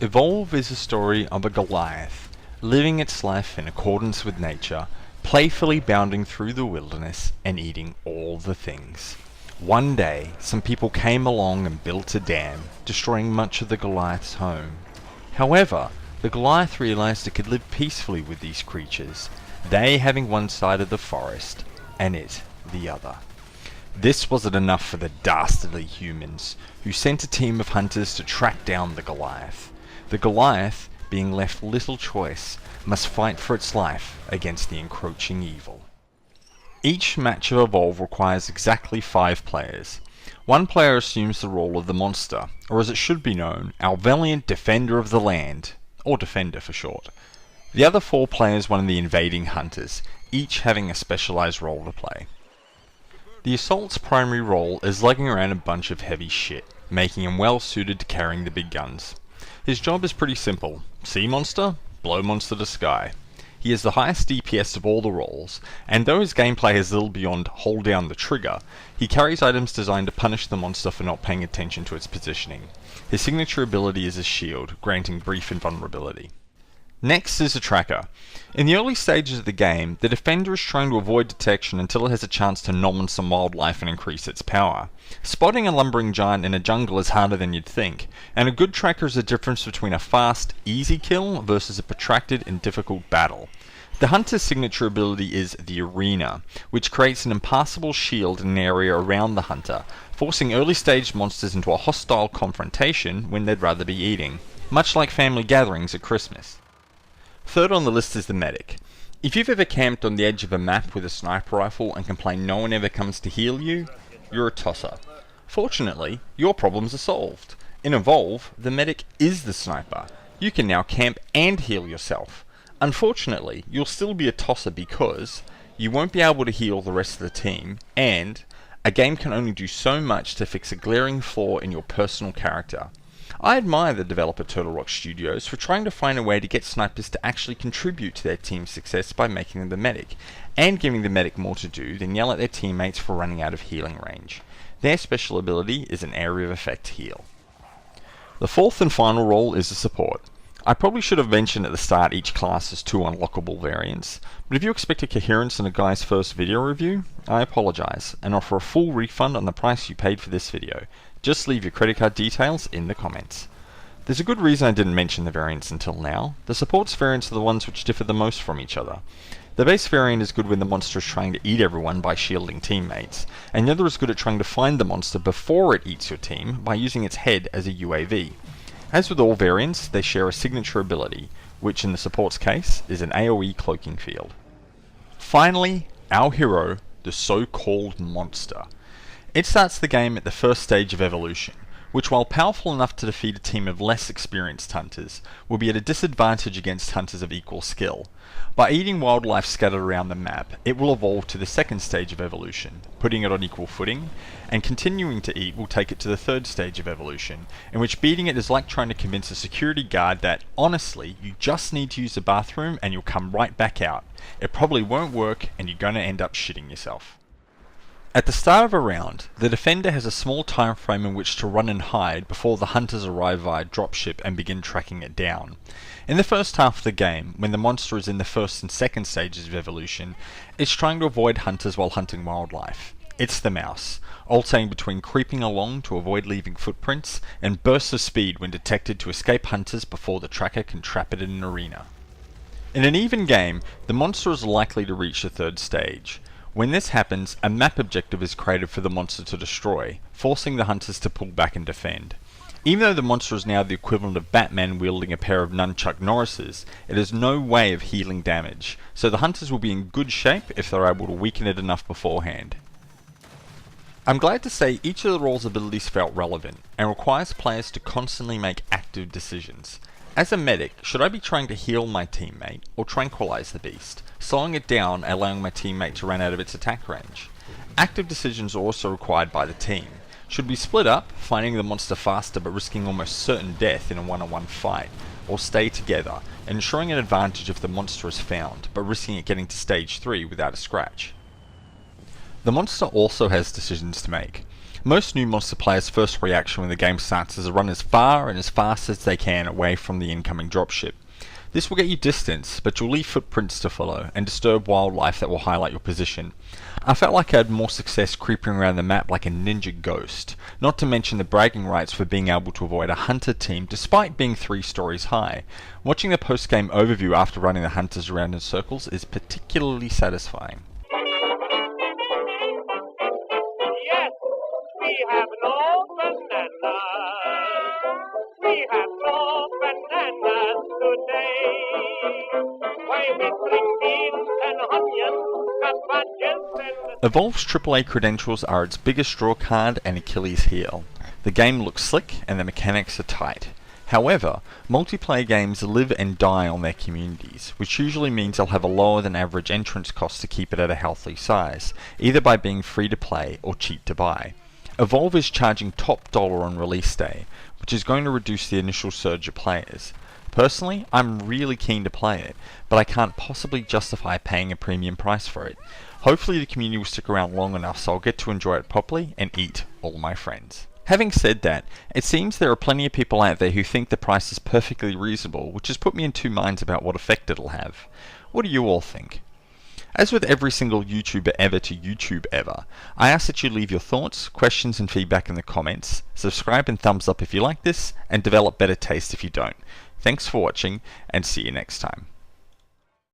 Evolve is a story of a Goliath, living its life in accordance with nature, playfully bounding through the wilderness and eating all the things. One day, some people came along and built a dam, destroying much of the Goliath's home. However, the Goliath realized it could live peacefully with these creatures, they having one side of the forest, and it the other. This wasn't enough for the dastardly humans, who sent a team of hunters to track down the Goliath. The Goliath, being left little choice, must fight for its life against the encroaching evil. Each match of Evolve requires exactly 5 players. One player assumes the role of the monster, or as it should be known, our valiant defender of the land, or defender for short. The other 4 players one of the invading hunters, each having a specialized role to play. The Assault's primary role is lugging around a bunch of heavy shit, making him well suited to carrying the big guns. His job is pretty simple: see monster, blow monster to sky. He is the highest DPS of all the roles, and though his gameplay is little beyond hold down the trigger, he carries items designed to punish the monster for not paying attention to its positioning. His signature ability is a shield, granting brief invulnerability. Next is the tracker. In the early stages of the game, the defender is trying to avoid detection until it has a chance to nom on some wildlife and increase its power. Spotting a lumbering giant in a jungle is harder than you'd think, and a good tracker is the difference between a fast, easy kill versus a protracted and difficult battle. The hunter's signature ability is the Arena, which creates an impassable shield in an area around the hunter, forcing early stage monsters into a hostile confrontation when they'd rather be eating, much like family gatherings at Christmas. Third on the list is the medic. If you've ever camped on the edge of a map with a sniper rifle and complain no one ever comes to heal you, you're a tosser. Fortunately, your problems are solved. In Evolve, the medic is the sniper. You can now camp and heal yourself. Unfortunately, you'll still be a tosser because you won't be able to heal the rest of the team, and a game can only do so much to fix a glaring flaw in your personal character. I admire the developer Turtle Rock Studios for trying to find a way to get snipers to actually contribute to their team's success by making them the medic, and giving the medic more to do than yell at their teammates for running out of healing range. Their special ability is an area of effect heal. The fourth and final role is the support. I probably should have mentioned at the start each class has 2 unlockable variants, but if you expected coherence in a guy's first video review, I apologize, and offer a full refund on the price you paid for this video. Just leave your credit card details in the comments. There's a good reason I didn't mention the variants until now. The supports variants are the ones which differ the most from each other. The base variant is good when the monster is trying to eat everyone by shielding teammates, and the other is good at trying to find the monster before it eats your team by using its head as a UAV. As with all variants, they share a signature ability, which in the support's case is an AoE cloaking field. Finally, our hero, the so-called monster. It starts the game at the first stage of evolution, which while powerful enough to defeat a team of less experienced hunters, will be at a disadvantage against hunters of equal skill. By eating wildlife scattered around the map, it will evolve to the second stage of evolution, putting it on equal footing, and continuing to eat will take it to the third stage of evolution, in which beating it is like trying to convince a security guard that, honestly, you just need to use the bathroom and you'll come right back out. It probably won't work and you're going to end up shitting yourself. At the start of a round, the defender has a small time frame in which to run and hide before the hunters arrive via dropship and begin tracking it down. In the first half of the game, when the monster is in the first and second stages of evolution, it's trying to avoid hunters while hunting wildlife. It's the mouse, alternating between creeping along to avoid leaving footprints, and bursts of speed when detected to escape hunters before the tracker can trap it in an arena. In an even game, the monster is likely to reach the third stage. When this happens, a map objective is created for the monster to destroy, forcing the hunters to pull back and defend. Even though the monster is now the equivalent of Batman wielding a pair of nunchuck Norrises, it has no way of healing damage, so the hunters will be in good shape if they're able to weaken it enough beforehand. I'm glad to say each of the role's abilities felt relevant, and requires players to constantly make active decisions. As a medic, should I be trying to heal my teammate, or tranquilize the beast, slowing it down and allowing my teammate to run out of its attack range? Active decisions are also required by the team. Should we split up, finding the monster faster but risking almost certain death in a one-on-one fight, or stay together, ensuring an advantage if the monster is found, but risking it getting to stage 3 without a scratch? The monster also has decisions to make. Most new monster players' first reaction when the game starts is to run as far and as fast as they can away from the incoming dropship. This will get you distance, but you'll leave footprints to follow and disturb wildlife that will highlight your position. I felt like I had more success creeping around the map like a ninja ghost, not to mention the bragging rights for being able to avoid a hunter team despite being 3 stories high. Watching the post-game overview after running the hunters around in circles is particularly satisfying. Yes, we have no bananas. We have no bananas today. Why we bring beans and onions, cabbages and... Evolve's AAA credentials are its biggest draw card and Achilles heel. The game looks slick and the mechanics are tight. However, multiplayer games live and die on their communities, which usually means they'll have a lower than average entrance cost to keep it at a healthy size, either by being free to play or cheap to buy. Evolve is charging top dollar on release day, which is going to reduce the initial surge of players. Personally, I'm really keen to play it, but I can't possibly justify paying a premium price for it. Hopefully the community will stick around long enough so I'll get to enjoy it properly and eat all my friends. Having said that, it seems there are plenty of people out there who think the price is perfectly reasonable, which has put me in 2 minds about what effect it'll have. What do you all think? As with every single YouTuber ever to YouTube ever, I ask that you leave your thoughts, questions and feedback in the comments, subscribe and thumbs up if you like this, and develop better taste if you don't. Thanks for watching, and see you next time.